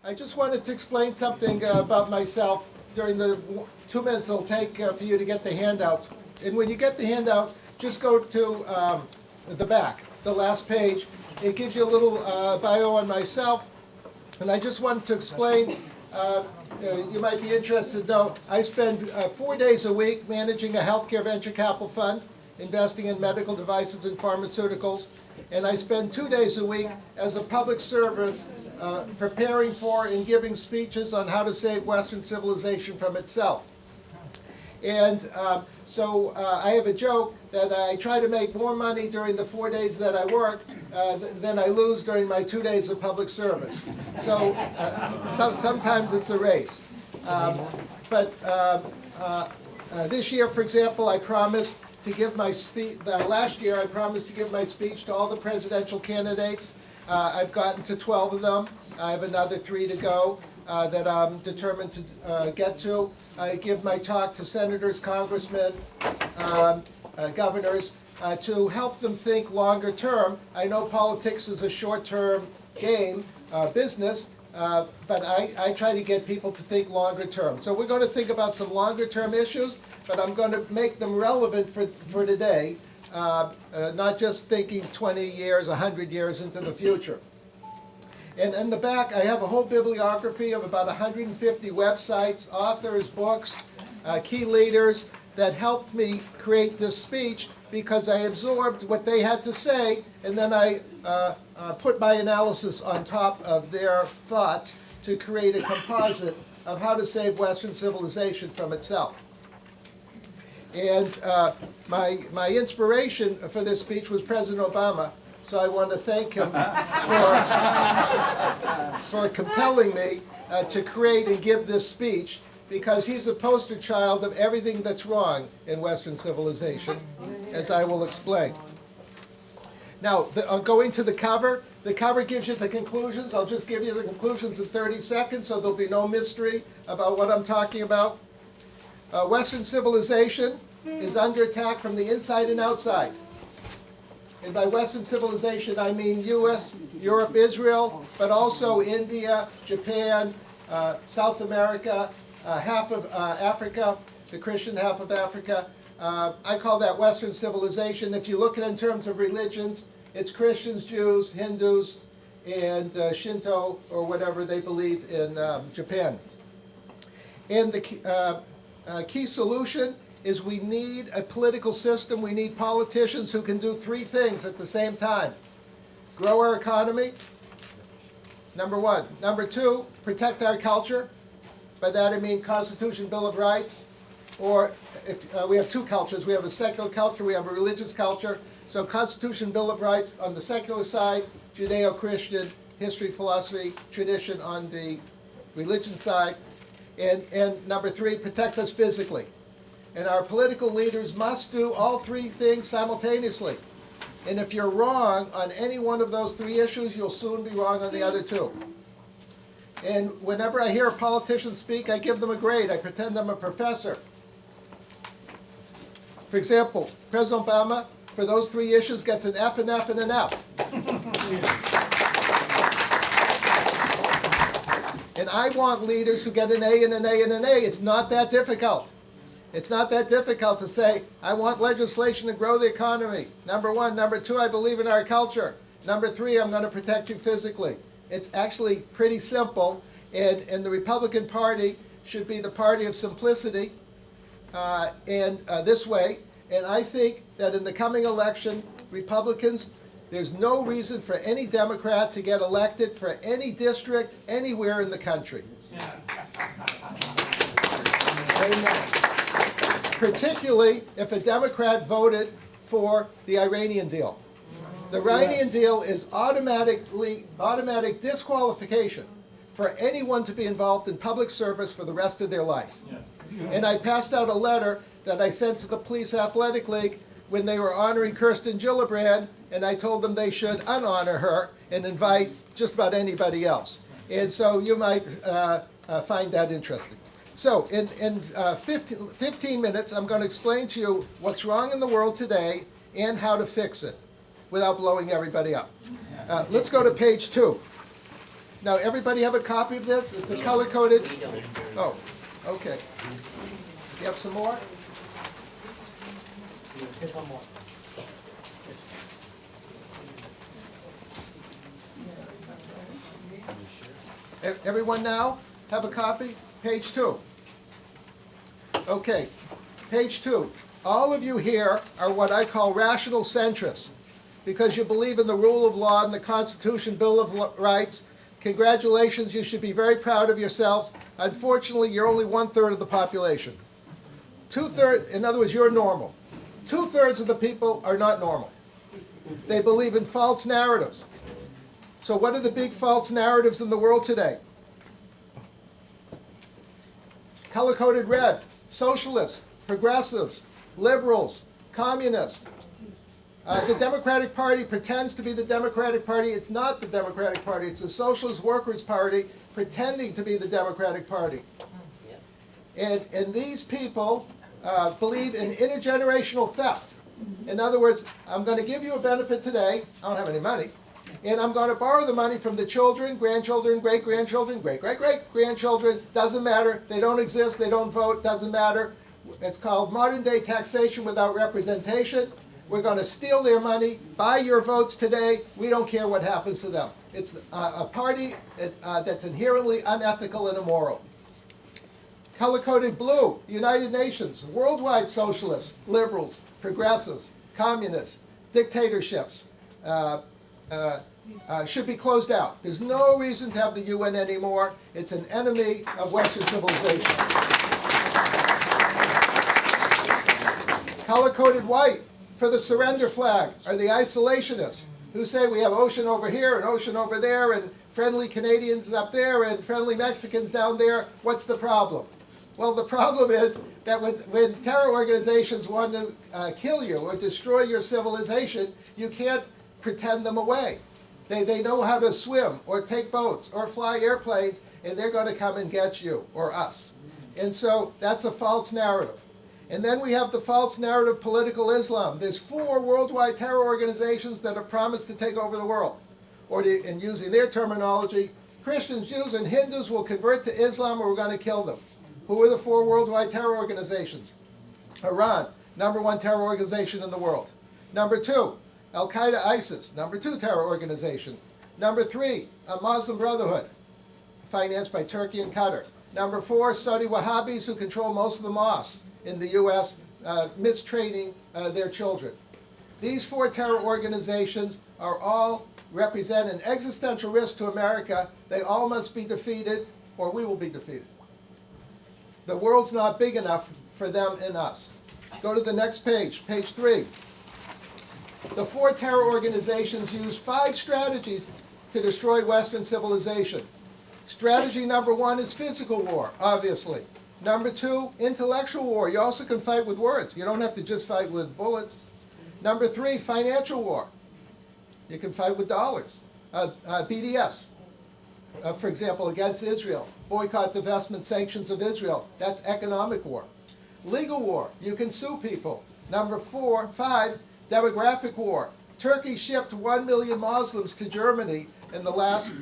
I just wanted to explain something about myself during the 2 minutes it'll take for you to get the handouts. And when you get the handout, just go to the back, the last page. It gives you a little bio on myself. And I just wanted to explain, you might be interested to know, I spend 4 days a week managing a healthcare venture capital fund, investing in medical devices and pharmaceuticals. And I spend 2 days a week as a public service preparing for and giving speeches on how to save Western civilization from itself. And so I have a joke that I try to make more money during the 4 days that I work than I lose during my 2 days of public service. So sometimes it's a race. But this year, for example, I promised to give my speech. Last year, I promised to give my speech to all the presidential candidates. I've gotten to 12 of them. I have another 3 to go that I'm determined to get to. I give my talk to senators, congressmen, governors, to help them think longer term. I know politics is a short-term game, business, but I try to get people to think longer term. So we're going to think about some longer term issues, but I'm going to make them relevant for today, not just thinking 20 years, 100 years into the future. And in the back, I have a whole bibliography of about 150 websites, authors, books, key leaders that helped me create this speech because I absorbed what they had to say, and then I put my analysis on top of their thoughts to create a composite of how to save Western civilization from itself. And my inspiration for this speech was President Obama. So I want to thank him for compelling me to create and give this speech, because he's a poster child of everything that's wrong in Western civilization, as I will explain. Now, going to the cover gives you the conclusions. I'll just give you the conclusions in 30 seconds, so there'll be no mystery about what I'm talking about. Western civilization is under attack from the inside and outside. And by Western civilization, I mean US, Europe, Israel, but also India, Japan, South America, half of Africa, the Christian half of Africa. I call that Western civilization. If you look at it in terms of religions, it's Christians, Jews, Hindus, and Shinto, or whatever they believe in Japan. And the key solution is we need a political system. We need politicians who can do 3 things at the same time. Grow our economy, number 1. Number 2, protect our culture. By that I mean Constitution, Bill of Rights. Or if we have 2 cultures. We have a secular culture, we have a religious culture. So Constitution, Bill of Rights on the secular side, Judeo-Christian, history, philosophy, tradition on the religion side. And number 3, protect us physically. And our political leaders must do all 3 things simultaneously. And if you're wrong on any one of those 3 issues, you'll soon be wrong on the other 2. And whenever I hear a politician speak, I give them a grade. I pretend I'm a professor. For example, President Obama, for those 3 issues, gets an F, an F, and an F. And I want leaders who get an A and an A and an A. It's not that difficult. It's not that difficult to say, I want legislation to grow the economy. Number 1. Number 2, I believe in our culture. Number 3, I'm going to protect you physically. It's actually pretty simple, and the Republican Party should be the party of simplicity this way. And I think that in the coming election, Republicans, there's no reason for any Democrat to get elected for any district anywhere in the country. Amen. Particularly if a Democrat voted for the Iranian deal. The Iranian deal is automatic disqualification for anyone to be involved in public service for the rest of their life. And I passed out a letter that I sent to the Police Athletic League when they were honoring Kirsten Gillibrand, and I told them they should unhonor her and invite just about anybody else. And so you might find that interesting. So in 15 minutes, I'm going to explain to you what's wrong in the world today and how to fix it without blowing everybody up. Let's go to page 2. Now, everybody have a copy of this? It's a color-coded? We don't. Oh, okay. You have some more? Here's one more. Everyone now have a copy? Page 2. Okay, page 2. All of you here are what I call rational centrists because you believe in the rule of law and the Constitution, Bill of Rights. Congratulations, you should be very proud of yourselves. Unfortunately, you're only 1/3 of the population. 2/3, in other words, you're normal. 2/3 of the people are not normal. They believe in false narratives. So what are the big false narratives in the world today? Color-coded red, socialists, progressives, liberals, communists. The Democratic Party pretends to be the Democratic Party. It's not the Democratic Party. It's the Socialist Workers' Party pretending to be the Democratic Party. And these people believe in intergenerational theft. In other words, I'm going to give you a benefit today. I don't have any money. And I'm going to borrow the money from the children, grandchildren, great-grandchildren, great-great-great-grandchildren. Doesn't matter. They don't exist. They don't vote. Doesn't matter. It's called modern-day taxation without representation. We're going to steal their money, buy your votes today. We don't care what happens to them. It's a party that's inherently unethical and immoral. Color-coded blue, United Nations, worldwide socialists, liberals, progressives, communists, dictatorships. Should be closed out. There's no reason to have the UN anymore. It's an enemy of Western civilization. Color-coded white for the surrender flag are the isolationists who say we have ocean over here and ocean over there and friendly Canadians up there and friendly Mexicans down there. What's the problem? Well, the problem is that when terror organizations want to kill you or destroy your civilization, you can't pretend them away. They know how to swim or take boats or fly airplanes, and they're going to come and get you or us. And so that's a false narrative. And then we have the false narrative political Islam. There's 4 worldwide terror organizations that have promised to take over the world. Or in using their terminology, Christians, Jews, and Hindus will convert to Islam or we're going to kill them. Who are the 4 worldwide terror organizations? Iran, #1 terror organization in the world. Number 2, Al-Qaeda, ISIS, #2 terror organization. Number 3, a Muslim Brotherhood, financed by Turkey and Qatar. Number 4, Saudi Wahhabis who control most of the mosques in the U.S., mistraining their children. These 4 terror organizations are all represent an existential risk to America. They all must be defeated or we will be defeated. The world's not big enough for them and us. Go to the next page, page 3. The 4 terror organizations use 5 strategies to destroy Western civilization. Strategy number 1 is physical war, obviously. Number 2, intellectual war. You also can fight with words. You don't have to just fight with bullets. Number 3, financial war. You can fight with dollars. BDS, for example, against Israel. Boycott, divestment, sanctions of Israel. That's economic war. Legal war. You can sue people. Number 5, demographic war. Turkey shipped 1 million Muslims to Germany in the last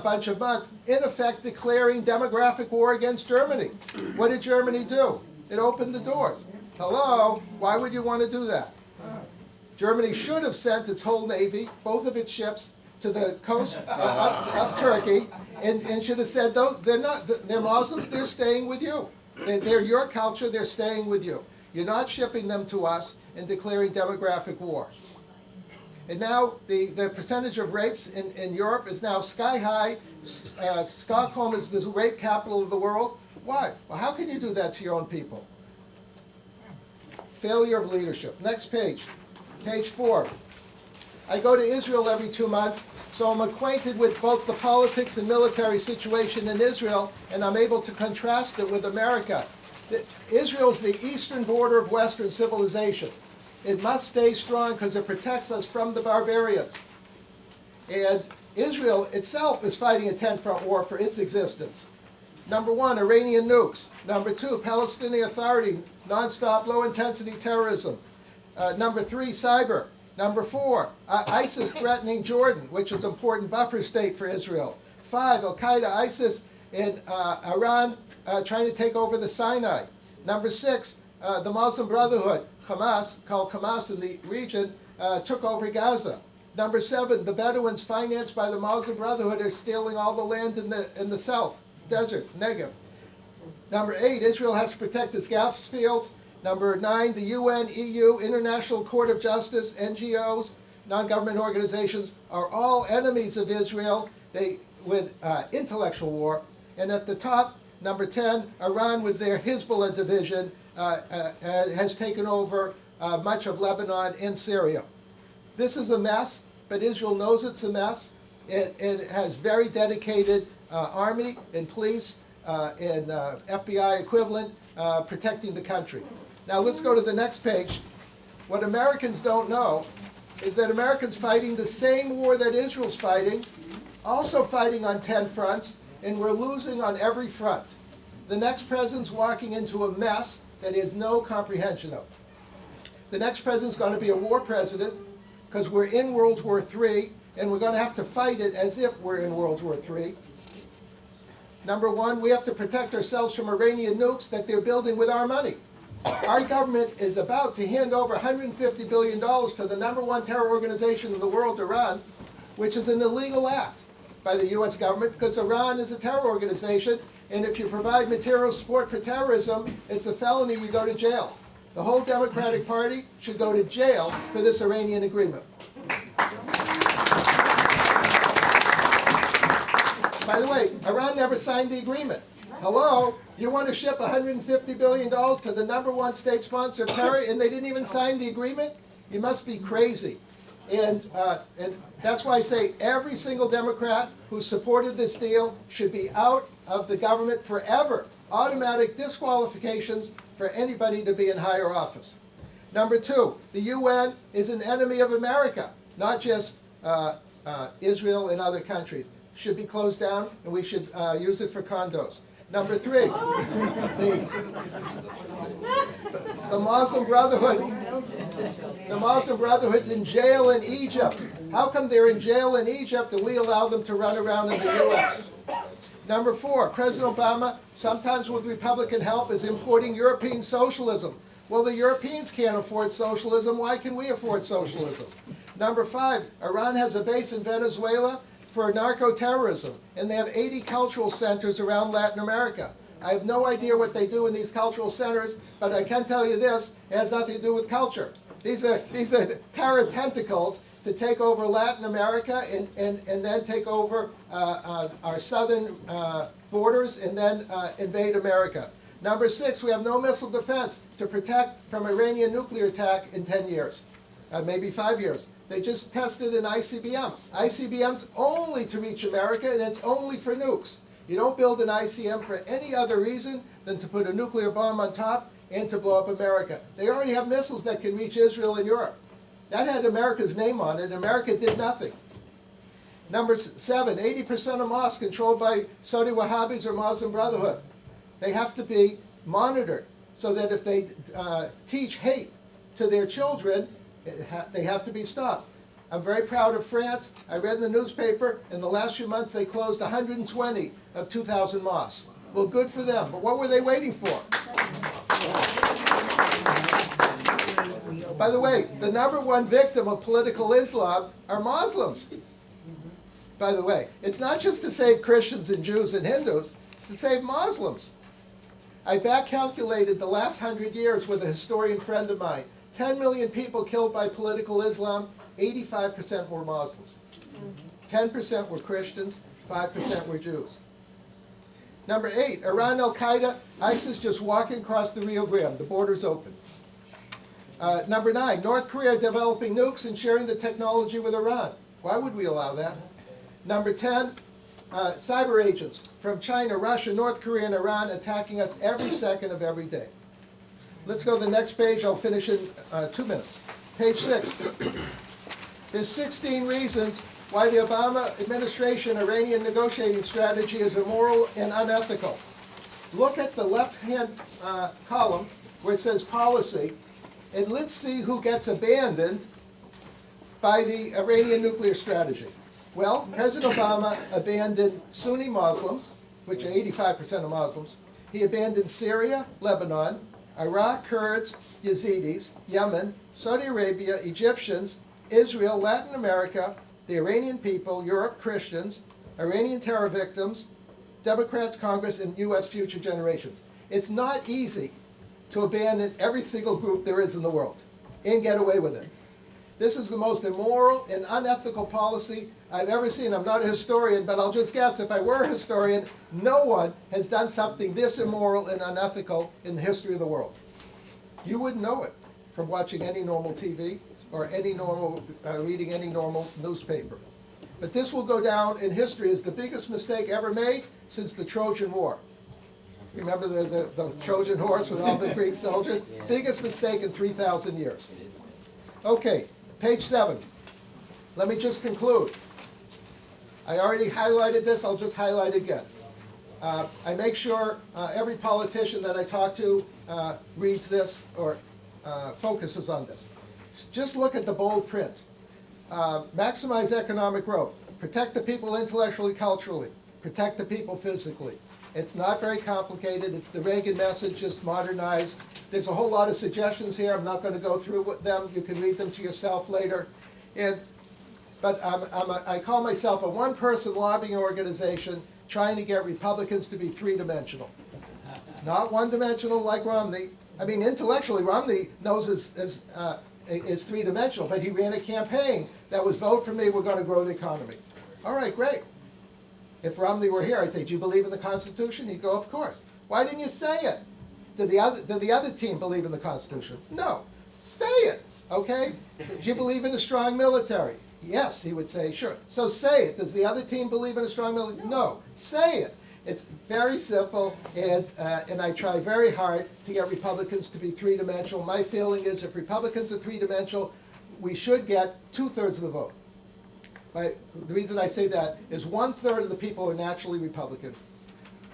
bunch of months, in effect declaring demographic war against Germany. What did Germany do? It opened the doors. Hello? Why would you want to do that? Germany should have sent its whole navy, both of its ships, to the coast of Turkey, and should have said, they're Muslims, they're staying with you. They're your culture, they're staying with you. You're not shipping them to us and declaring demographic war. And now the percentage of rapes in Europe is now sky high. Stockholm is the rape capital of the world. Why? Well, how can you do that to your own people? Failure of leadership. Next page. Page 4. I go to Israel every 2 months, so I'm acquainted with both the politics and military situation in Israel, and I'm able to contrast it with America. Israel's the eastern border of Western civilization. It must stay strong because it protects us from the barbarians. And Israel itself is fighting a 10-front war for its existence. Number 1, Iranian nukes. Number 2, Palestinian Authority, nonstop low-intensity terrorism. Number 3, cyber. Number 4, ISIS threatening Jordan, which is an important buffer state for Israel. 5, Al-Qaeda, ISIS in Iran trying to take over the Sinai. Number 6, the Muslim Brotherhood, Hamas, called Hamas in the region, took over Gaza. Number 7, the Bedouins financed by the Muslim Brotherhood are stealing all the land in the south, desert, Negev. Number 8, Israel has to protect its gas fields. Number 9, the UN, EU, International Court of Justice, NGOs, non-government organizations are all enemies of Israel with intellectual war. And at the top, number 10, Iran with their Hezbollah division has taken over much of Lebanon and Syria. This is a mess, but Israel knows it's a mess. It has very dedicated army and police and FBI equivalent protecting the country. Now let's go to the next page. What Americans don't know is that Americans fighting the same war that Israel's fighting, also fighting on 10 fronts, and we're losing on every front. The next president's walking into a mess that he has no comprehension of. The next president's going to be a war president because we're in World War III, and we're going to have to fight it as if we're in World War III. Number 1, we have to protect ourselves from Iranian nukes that they're building with our money. Our government is about to hand over $150 billion to the #1 terror organization in the world, Iran, which is an illegal act by the U.S. government because Iran is a terror organization, and if you provide material support for terrorism, it's a felony, you go to jail. The whole Democratic Party should go to jail for this Iranian agreement. By the way, Iran never signed the agreement. Hello? You want to ship $150 billion to the #1 state sponsor of terror, and they didn't even sign the agreement? You must be crazy. And that's why I say every single Democrat who supported this deal should be out of the government forever. Automatic disqualifications for anybody to be in higher office. Number 2, the UN is an enemy of America, not just Israel and other countries. Should be closed down, and we should use it for condos. Number 3, the Muslim Brotherhood. The Muslim Brotherhood's in jail in Egypt. How come they're in jail in Egypt and we allow them to run around in the U.S.? Number 4, President Obama, sometimes with Republican help, is importing European socialism. Well, the Europeans can't afford socialism. Why can we afford socialism? Number 5, Iran has a base in Venezuela for narco-terrorism, and they have 80 cultural centers around Latin America. I have no idea what they do in these cultural centers, but I can tell you this, it has nothing to do with culture. These are terror tentacles to take over Latin America and then take over our southern borders and then invade America. Number 6, we have no missile defense to protect from Iranian nuclear attack in 10 years, maybe 5 years. They just tested an ICBM. ICBM's only to reach America, and it's only for nukes. You don't build an ICBM for any other reason than to put a nuclear bomb on top and to blow up America. They already have missiles that can reach Israel and Europe. That had America's name on it, and America did nothing. Number 7, 80% of mosques controlled by Saudi Wahhabis or Muslim Brotherhood. They have to be monitored so that if they teach hate to their children, they have to be stopped. I'm very proud of France. I read in the newspaper in the last few months they closed 120 of 2,000 mosques. Well, good for them, but what were they waiting for? By the way, the #1 victim of political Islam are Muslims. By the way, it's not just to save Christians and Jews and Hindus, it's to save Muslims. I back calculated the last 100 years with a historian friend of mine. 10 million people killed by political Islam, 85% were Muslims. 10% were Christians, 5% were Jews. Number 8, Iran, Al-Qaeda, ISIS just walking across the Rio Grande. The border's open. Number 9, North Korea developing nukes and sharing the technology with Iran. Why would we allow that? Number 10, cyber agents from China, Russia, North Korea, and Iran attacking us every second of every day. Let's go to the next page. I'll finish in 2 minutes. Page 6. There's 16 reasons why the Obama administration Iranian negotiating strategy is immoral and unethical. Look at the left-hand column where it says policy, and let's see who gets abandoned by the Iranian nuclear strategy. Well, President Obama abandoned Sunni Muslims, which are 85% of Muslims. He abandoned Syria, Lebanon, Iraq, Kurds, Yazidis, Yemen, Saudi Arabia, Egyptians, Israel, Latin America, the Iranian people, Europe, Christians, Iranian terror victims, Democrats, Congress, and U.S. future generations. It's not easy to abandon every single group there is in the world and get away with it. This is the most immoral and unethical policy I've ever seen. I'm not a historian, but I'll just guess if I were a historian, no one has done something this immoral and unethical in the history of the world. You wouldn't know it from watching any normal TV or reading any normal newspaper. But this will go down in history as the biggest mistake ever made since the Trojan War. Remember the Trojan horse with all the Greek soldiers? Biggest mistake in 3,000 years. Okay, page 7. Let me just conclude. I already highlighted this, I'll just highlight again. I make sure every politician that I talk to reads this or focuses on this. Just look at the bold print. Maximize economic growth. Protect the people intellectually, culturally. Protect the people physically. It's not very complicated. It's the Reagan message, just modernized. There's a whole lot of suggestions here. I'm not going to go through them. You can read them to yourself later. But I call myself a one-person lobbying organization trying to get Republicans to be three-dimensional. Not one-dimensional like Romney. I mean, intellectually, Romney knows is three-dimensional, but he ran a campaign that was vote for me, we're going to grow the economy. All right, great. If Romney were here, I'd say, do you believe in the Constitution? He'd go, of course. Why didn't you say it? Did the other team believe in the Constitution? No. Say it, okay? Do you believe in a strong military? Yes, he would say, sure. So say it. Does the other team believe in a strong military? No. Say it. It's very simple, and I try very hard to get Republicans to be three-dimensional. My feeling is if Republicans are three-dimensional, we should get 2/3 of the vote. The reason I say that is 1/3 of the people are naturally Republican.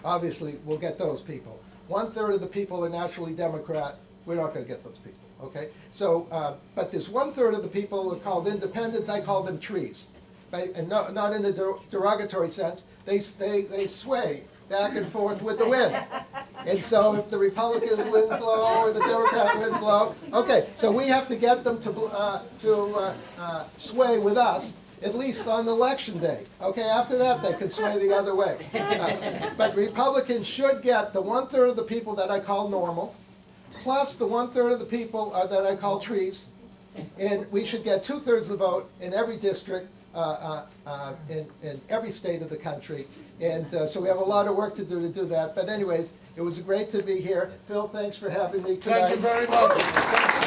Obviously, we'll get those people. 1/3 of the people are naturally Democrat. We're not going to get those people, okay? So, but this 1/3 of the people are called independents. I call them trees. And not in a derogatory sense. They sway back and forth with the wind. And so if the Republican wind blow or the Democrat wind blow, okay, so we have to get them to sway with us, at least on election day. Okay, after that they can sway the other way. But Republicans should get the 1/3 of the people that I call normal, plus the 1/3 of the people that I call trees, and we should get 2/3 of the vote in every district, in every state of the country. And so we have a lot of work to do that. But anyways, it was great to be here. Phil, thanks for having me tonight. Thank you very much.